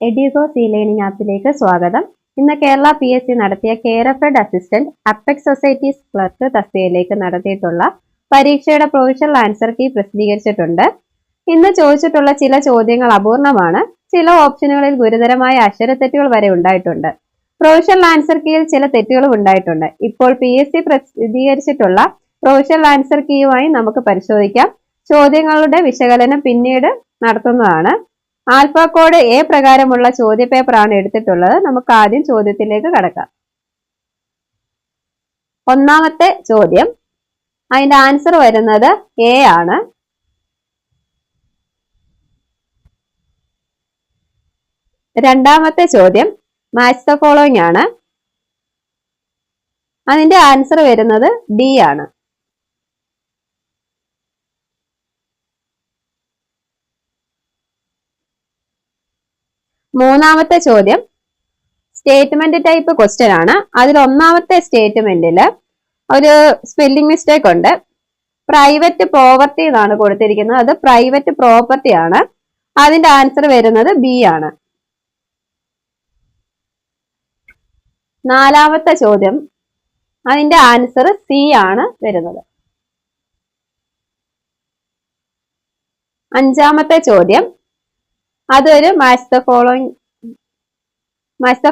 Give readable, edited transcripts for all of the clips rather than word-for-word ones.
എഡ്യൂഗോസ് E-learning ആപ്പിലേക്ക് സ്വാഗതം. ഇന്ന് Kerala PSC നടത്തിയ care of Ed assistant apex societies clerk തസ്തികയിലേക്ക് നടത്തിയിട്ടുള്ള പരീക്ഷയുടെ പ്രൊവിഷണൽ ആൻസർ കീ പ്രസിദ്ധീകരിച്ചിട്ടുണ്ട്. ഇന്ന് ചോദിച്ചിട്ടുള്ള ചില ചോദ്യങ്ങൾ അപൂർണമാണ്. ചില ഓപ്ഷനുകളിൽ ഗുരുതരമായ അക്ഷരത്തെറ്റുകൾ വരെ ഉണ്ടായിട്ടുണ്ട്. പ്രൊവിഷണൽ ആൻസർ കീയിൽ ചില തെറ്റുകളും ഉണ്ടായിട്ടുണ്ട്. ഇപ്പോൾ PSC പ്രസിദ്ധീകരിച്ചിട്ടുള്ള പ്രൊവിഷണൽ ആൻസർ കീയുമായി നമുക്ക് പരിശോധിക്കാം. ചോദ്യങ്ങളുടെ വിശകലനം പിന്നീട് നടത്തുന്നതാണ്. ആൽഫ കോഡ് എ പ്രകാരമുള്ള ചോദ്യപേപ്പറാണ് എടുത്തിട്ടുള്ളത്. നമുക്ക് ആദ്യം ചോദ്യത്തിലേക്ക് കടക്കാം. ഒന്നാമത്തെ ചോദ്യം, അതിന്റെ ആൻസർ വരുന്നത് എ ആണ്. രണ്ടാമത്തെ ചോദ്യം മാച്ച് ദ ഫോളോയിങ് ആണ്. അതിന്റെ ആൻസർ വരുന്നത് ഡി ആണ്. മൂന്നാമത്തെ ചോദ്യം സ്റ്റേറ്റ്മെന്റ് ടൈപ്പ് ക്വസ്റ്റ്യൻ ആണ്. അതിൽ ഒന്നാമത്തെ സ്റ്റേറ്റ്മെന്റിൽ ഒരു സ്പെല്ലിംഗ് മിസ്റ്റേക്ക് ഉണ്ട്. പ്രൈവറ്റ് പ്രോപ്പർട്ടി എന്നാണ് കൊടുത്തിരിക്കുന്നത്. അത് പ്രൈവറ്റ് പ്രോപ്പർട്ടി ആണ്. അതിന്റെ ആൻസർ വരുന്നത് ബി ആണ്. നാലാമത്തെ ചോദ്യം, അതിന്റെ ആൻസർ സി ആണ് വരുന്നത്. അഞ്ചാമത്തെ ചോദ്യം, അതൊരു മാച്ച് ദ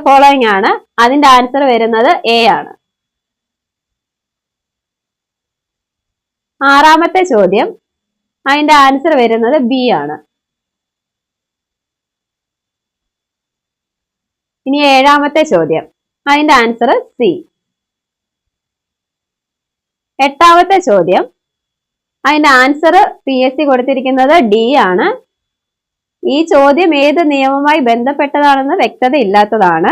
ഫോളോയിങ് ആണ്. അതിന്റെ ആൻസർ വരുന്നത് എ ആണ്. ആറാമത്തെ ചോദ്യം, അതിന്റെ ആൻസർ വരുന്നത് ബി ആണ്. ഇനി ഏഴാമത്തെ ചോദ്യം, അതിന്റെ ആൻസർ സി. എട്ടാമത്തെ ചോദ്യം, അതിന്റെ ആൻസർ PSC കൊടുത്തിരിക്കുന്നത് ഡി ആണ്. ഈ ചോദ്യം ഏത് നിയമവുമായി ബന്ധപ്പെട്ടതാണെന്ന് വ്യക്തത ഇല്ലാത്തതാണ്.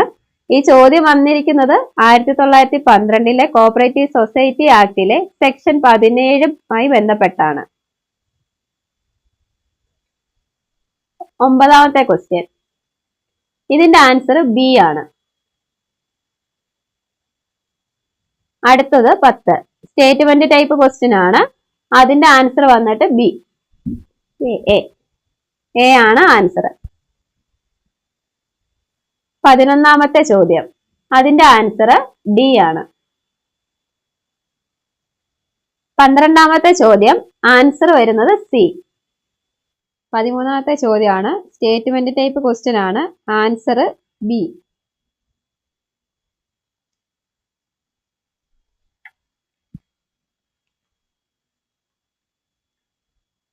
ഈ ചോദ്യം വന്നിരിക്കുന്നത് 1912 കോഓപ്പറേറ്റീവ് സൊസൈറ്റി ആക്ടിലെ സെക്ഷൻ 17 ബന്ധപ്പെട്ടാണ്. ഒമ്പതാമത്തെ ക്വസ്റ്റ്യൻ, ഇതിന്റെ ആൻസർ ബി ആണ്. അടുത്തത് 10 സ്റ്റേറ്റ്മെന്റ് ടൈപ്പ് ക്വസ്റ്റ്യൻ ആണ്. അതിന്റെ ആൻസർ വന്നിട്ട് ബി, എ ആണ് ആൻസർ. 11ാമത്തെ ചോദ്യം, അതിന്റെ ആൻസർ ഡി ആണ്. 12ാമത്തെ ചോദ്യം, ആൻസർ വരുന്നത് സി. 13ാമത്തെ ചോദ്യമാണ്. സ്റ്റേറ്റ്മെന്റ് ടൈപ്പ് ക്വസ്റ്റ്യൻ ആണ്. Answer B.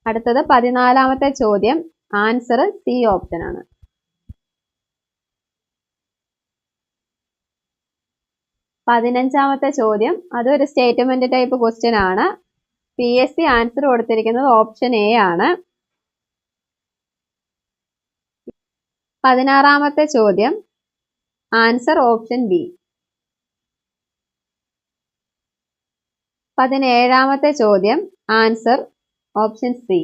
അടുത്തത് 14ാമത്തെ ചോദ്യം, ആൻസർ സി ഓപ്ഷൻ ആണ്. 15ാമത്തെ ചോദ്യം, അതൊരു സ്റ്റേറ്റ്മെന്റ് ടൈപ്പ് ക്വസ്റ്റ്യൻ ആണ്. PSC ആൻസർ കൊടുത്തിരിക്കുന്നത് ഓപ്ഷൻ എ ആണ്. 16ാമത്തെ ചോദ്യം, ആൻസർ ഓപ്ഷൻ ബി. 17ാമത്തെ ചോദ്യം, ആൻസർ ഓപ്ഷൻ സി.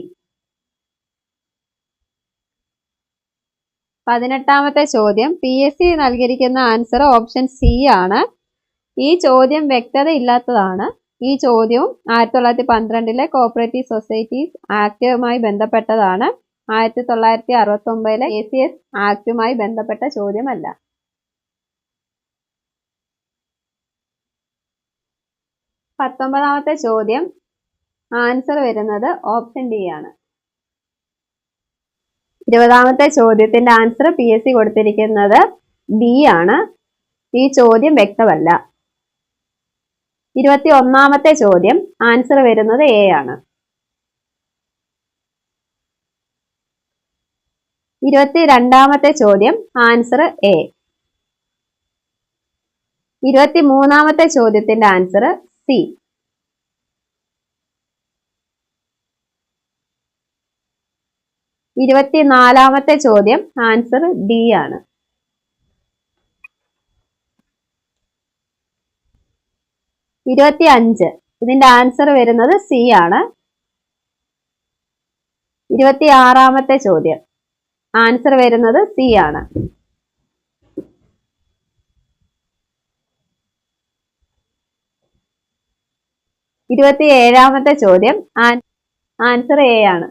18ാമത്തെ ചോദ്യം, PSC നൽകിയിരിക്കുന്ന ആൻസർ ഓപ്ഷൻ സി ആണ്. ഈ ചോദ്യം വ്യക്തത ഇല്ലാത്തതാണ്. ഈ ചോദ്യവും 1912 കോഓപ്പറേറ്റീവ് സൊസൈറ്റീസ് ആക്ടുമായി ബന്ധപ്പെട്ടതാണ്. 1969 ACS ആക്ടുമായി ബന്ധപ്പെട്ട ചോദ്യമല്ല. 19ാമത്തെ ചോദ്യം, ആൻസർ വരുന്നത് ഓപ്ഷൻ ഡി ആണ്. 20ാമത്തെ ചോദ്യത്തിന്റെ ആൻസർ PSC കൊടുത്തിരിക്കുന്നത് ബി ആണ്. ഈ ചോദ്യം വ്യക്തമല്ല. 21ാമത്തെ ചോദ്യം, ആൻസർ വരുന്നത് എ ആണ്. 22ാമത്തെ ചോദ്യം, ആൻസർ എ. 23ാമത്തെ ചോദ്യത്തിന്റെ ആൻസർ സി. 24ാമത്തെ ചോദ്യം, ആൻസർ ഡി ആണ്. 25 ഇതിന്റെ ആൻസർ വരുന്നത് സി ആണ്. 26ാമത്തെ ചോദ്യം, ആൻസർ വരുന്നത് സി ആണ്. 27ാമത്തെ ചോദ്യം, ആൻസർ എ ആണ്.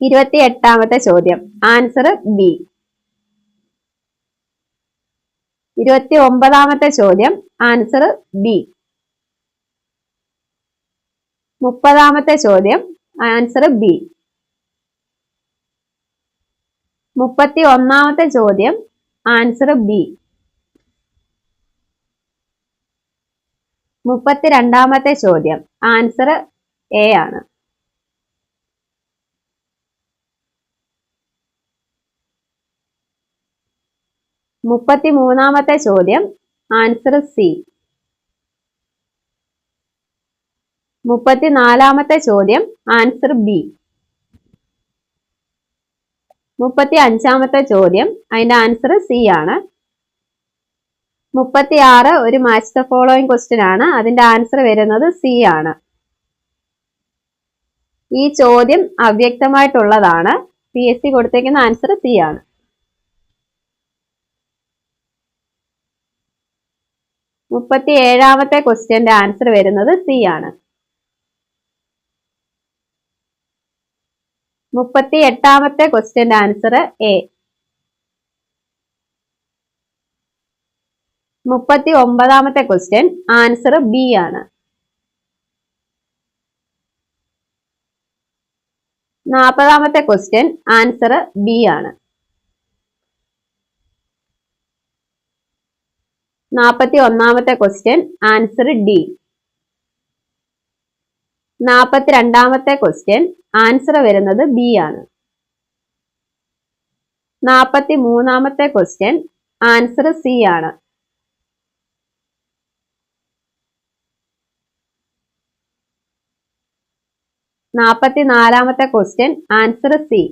28ാമത്തെ ചോദ്യം ആൻസർ ബി. 29ാമത്തെ ചോദ്യം ആൻസർ ബി. 30ാമത്തെ ചോദ്യം ആൻസർ ബി. 31ാമത്തെ ചോദ്യം ആൻസർ ബി. 32ാമത്തെ ചോദ്യം ആൻസർ എ ആണ്. 33ാമത്തെ ചോദ്യം ആൻസർ സി. 34ാമത്തെ ചോദ്യം ആൻസർ ബി. 35ാമത്തെ ചോദ്യം അതിന്റെ ആൻസർ സി ആണ്. 36 ഒരു മാച്ച് ദ ഫോളോയിങ് ക്വസ്റ്റ്യൻ ആണ്. അതിന്റെ ആൻസർ വരുന്നത് സി ആണ്. ഈ ചോദ്യം അവ്യക്തമായിട്ടുള്ളതാണ്. PSC കൊടുത്തേക്കുന്ന ആൻസർ സി ആണ്. 37ാമത്തെ ക്വസ്റ്റ്യന്റെ ആൻസർ വരുന്നത് സി ആണ്. 38ാമത്തെ ക്വസ്റ്റ്യന്റെ ആൻസർ എ. 39ാമത്തെ ക്വസ്റ്റ്യൻ ആൻസർ ബി ആണ്. 40ാമത്തെ ക്വസ്റ്റ്യൻ ആൻസർ ബി ആണ്. 41ാമത്തെ ക്വസ്റ്റ്യൻ ആൻസർ ഡി. 42ാമത്തെ ക്വസ്റ്റ്യൻ ആൻസർ വരുന്നത് ബി ആണ്. 43ാമത്തെ ക്വസ്റ്റ്യൻ ആൻസർ സി ആണ്. 44ാമത്തെ ക്വസ്റ്റ്യൻ ആൻസർ സി.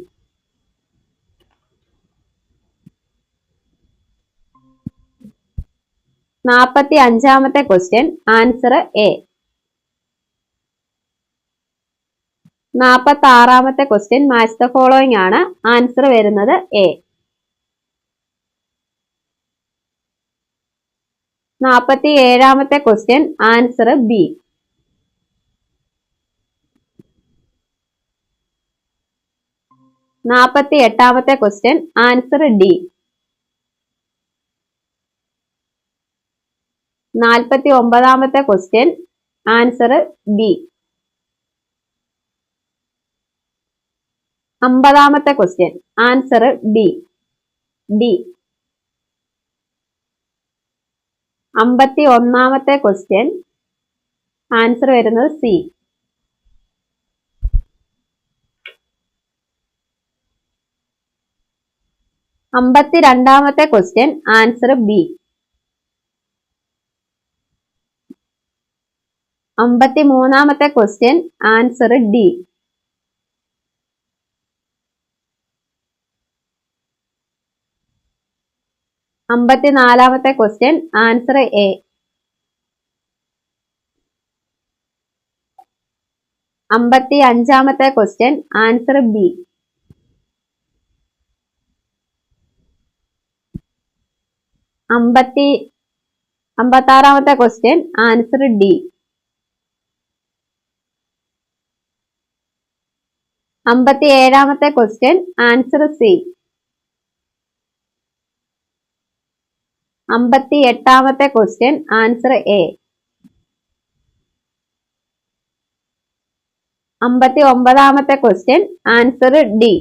45ാമത്തെ ക്വസ്റ്റ്യൻ ആൻസർ എ. 46ാമത്തെ ക്വസ്റ്റ്യൻ മാച്ച് ദ ഫോളോയിങ് ആണ്. ആൻസർ വരുന്നത് എ. 47ാമത്തെ ക്വസ്റ്റ്യൻ ആൻസർ ബി. 48ാമത്തെ question answer D. 49ാമത്തെ question answer B. 50ാമത്തെ ക്വസ്റ്റ്യൻ ആൻസർ ഡി. 51ാമത്തെ ക്വസ്റ്റ്യൻ ആൻസർ വരുന്നത് സി. 52ാമത്തെ ക്വസ്റ്റ്യൻ ആൻസർ ബി. 53ാമത്തെ ക്വസ്റ്റ്യൻ ആൻസർ ഡി. 54ാമത്തെ ക്വസ്റ്റ്യൻ ആൻസർ എ. 55ാമത്തെ ക്വസ്റ്റ്യൻ ആൻസർ ബി. 56ാമത്തെ ക്വസ്റ്റ്യൻ ആൻസർ ഡി. 57ാമത്തെ ക്വസ്റ്റ്യൻ ആൻസർ സി. 58ാമത്തെ ക്വസ്റ്റ്യൻ ആൻസർ എ. 59ാമത്തെ ക്വസ്റ്റ്യൻ ആൻസർ ഡി.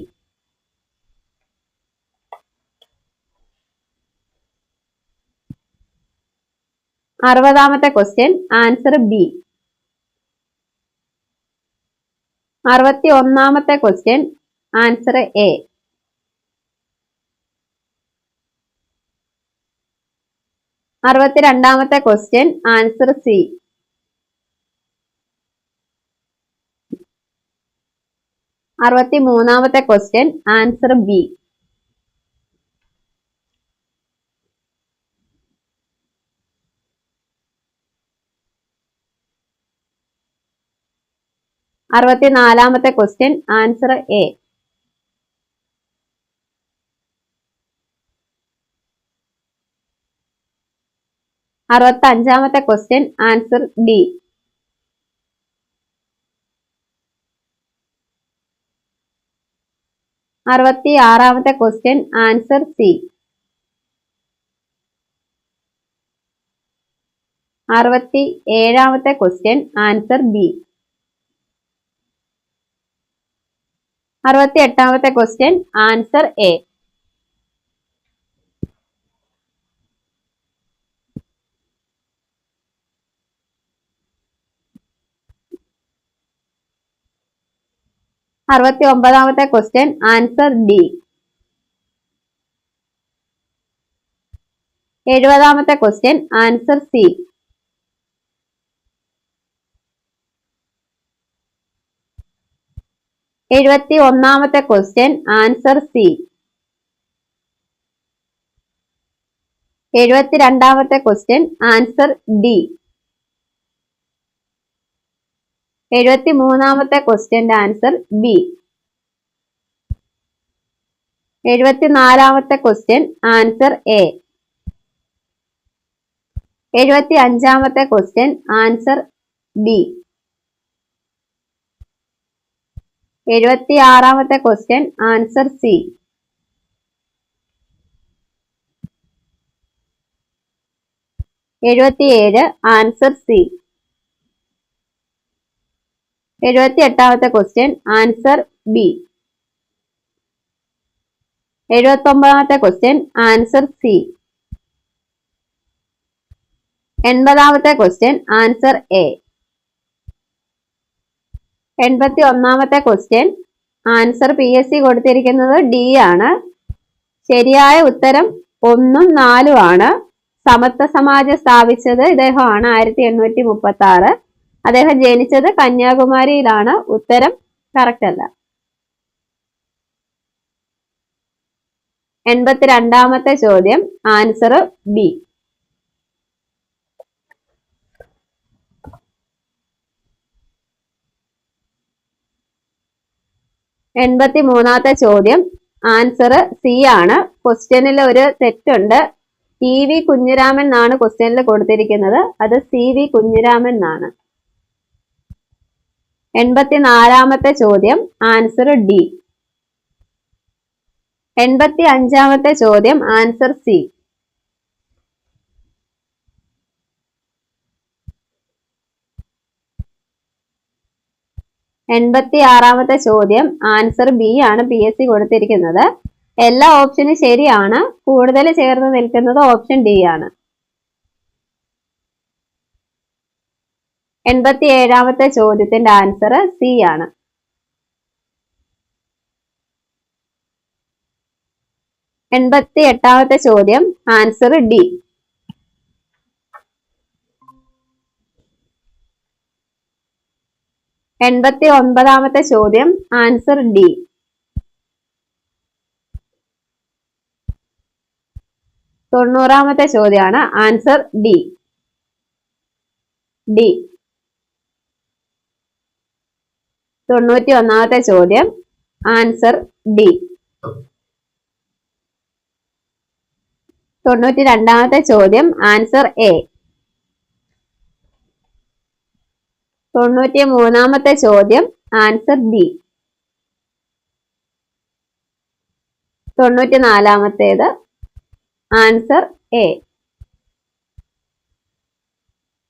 60ാമത്തെ ക്വസ്റ്റ്യൻ ആൻസർ ബി. 61ാമത്തെ ക്വസ്റ്റ്യൻ ആൻസർ എ. 62ാമത്തെ ക്വസ്റ്റ്യൻ ആൻസർ സി. 63ാമത്തെ ക്വസ്റ്റ്യൻ ആൻസർ ബി. 64ാമത്തെ ക്വസ്റ്റ്യൻ ആൻസർ എ. 65ാമത്തെ question answer D. 66ാമത്തെ question answer C. 67ാമത്തെ ക്വസ്റ്റ്യൻ ആൻസർ ബി. 68ാമത്തെ ക്വസ്റ്റ്യൻ ആൻസർ എ. 69ാമത്തെ ക്വസ്റ്റ്യൻ ആൻസർ ഡി. 70ാമത്തെ ക്വസ്റ്റ്യൻ ആൻസർ സി. 71ാമത്തെ ക്വസ്റ്റ്യൻ ആൻസർ സി. 72ാമത്തെ ക്വസ്റ്റ്യൻ ആൻസർ ഡി. 73ാമത്തെ ക്വസ്റ്റ്യന്റെ ആൻസർ ബി. 74ാമത്തെ ക്വസ്റ്റ്യൻ ആൻസർ എ. 75ാമത്തെ ക്വസ്റ്റ്യൻ ആൻസർ ബി. 76ാമത്തെ question answer C. 77 answer C. 78ാമത്തെ ക്വസ്റ്റ്യൻ ആൻസർ ബി. 79ാമത്തെ ക്വസ്റ്റ്യൻ ആൻസർ സി. 80ാമത്തെ ക്വസ്റ്റ്യൻ ആൻസർ എ. 81ാമത്തെ ക്വസ്റ്റ്യൻ ആൻസർ PSC കൊടുത്തിരിക്കുന്നത് ഡി ആണ്. ശരിയായ ഉത്തരം 1ഉം 4ഉം ആണ്. സമത്വ സമാജം സ്ഥാപിച്ചത് ഇദ്ദേഹമാണ് 1836. അദ്ദേഹം ജനിച്ചത് കന്യാകുമാരിയിലാണ്. ഉത്തരം കറക്റ്റ് അല്ല. 82ാമത്തെ ചോദ്യം ആൻസർ ബി. 83ാമത്തെ ചോദ്യം ആൻസർ സി ആണ്. ക്വസ്റ്റ്യനിൽ ഒരു തെറ്റുണ്ട്. TV കുഞ്ഞിരാമൻ എന്നാണ് ക്വസ്റ്റ്യനിൽ കൊടുത്തിരിക്കുന്നത്. അത് CV കുഞ്ഞിരാമൻ എന്നാണ്. 84ാമത്തെ ചോദ്യം ആൻസർ ഡി. 85ാമത്തെ ചോദ്യം ആൻസർ സി. 86ാമത്തെ ചോദ്യം ആൻസർ ബി ആണ് PSC കൊടുത്തിരിക്കുന്നത്. എല്ലാ ഓപ്ഷനും ശരിയാണ്. കൂടുതൽ ചേർന്ന് നിൽക്കുന്നത് ഓപ്ഷൻ ഡി ആണ്. 87ാമത്തെ ചോദ്യത്തിന്റെ ആൻസർ സി ആണ്. 88ാമത്തെ ചോദ്യം ആൻസർ ഡി. 89ാമത്തെ ചോദ്യം ആൻസർ ഡി. 90ാമത്തെ ചോദ്യമാണ് ആൻസർ ഡി. 91ാമത്തെ ചോദ്യം ആൻസർ ഡി. 92ാമത്തെ ചോദ്യം ആൻസർ എ. 93ാമത്തെ ചോദ്യം ആൻസർ ബി. 94ാമത്തേത് ആൻസർ എ.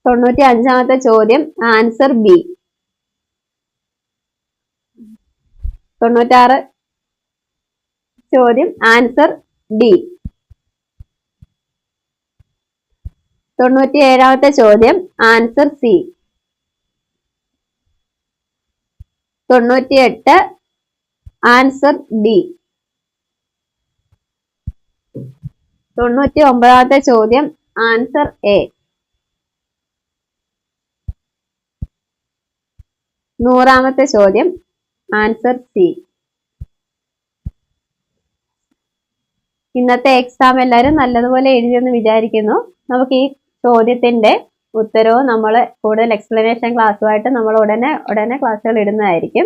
95ാമത്തെ ചോദ്യം ആൻസർ ബി. 96 ചോദ്യം ആൻസർ ഡി. 97ാമത്തെ ചോദ്യം ആൻസർ സി. 98 answer D. 99ാമത്തെ ചോദ്യം ആൻസർ എ. 100ാമത്തെ ചോദ്യം ആൻസർ സി. ഇന്നത്തെ എക്സാം എല്ലാവരും നല്ലതുപോലെ എഴുതിയെന്ന് വിചാരിക്കുന്നു. നമുക്ക് ഈ ചോദ്യത്തിന്റെ ഉത്തരവും നമ്മൾ കൂടുതൽ എക്സ്പ്ലനേഷൻ ക്ലാസ്സുമായിട്ട് നമ്മൾ ഉടനെ ക്ലാസ്സുകൾ ഇടുന്നതായിരിക്കും.